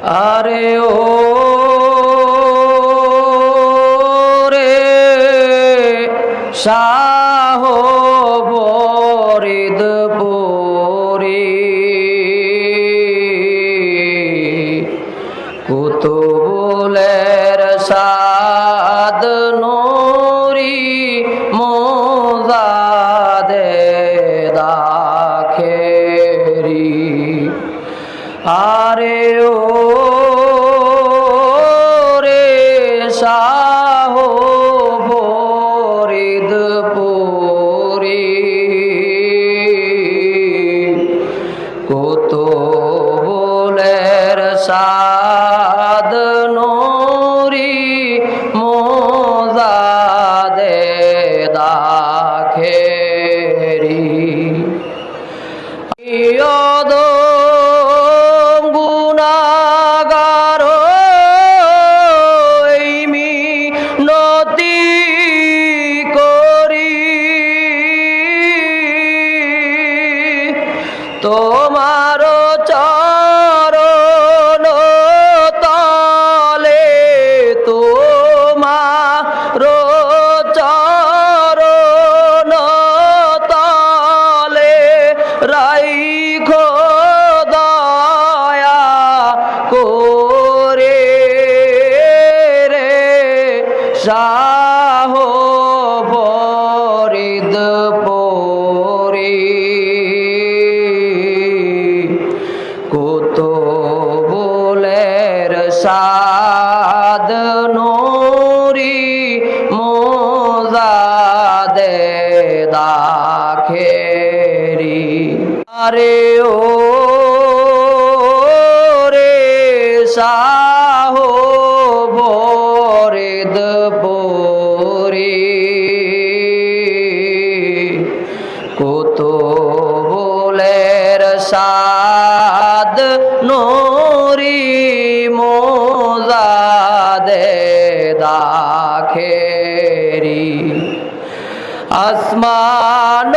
আরে ও রে শাহ ফরিদপুরি কুতুবুলের সাদ নুরি মোজাদে দাখেরি আরে ও রে শাহ ফরিদপুরি কুতুবুলের সাদ নুরি মোজাদে দাখেরি গুনাগার মিনতি করি তোমার চরণ তলে তোমার চরণ তলে রাইখো দয়া করে রে শাহ ফরিদপুরি কুতুবুলের সাদ নুরি মোজাদে দাখেরি আরে ও রে শাহ ফরিদপুরি কুতুবুলের সাদ নুরি মোজাদে দাখেরি আসমান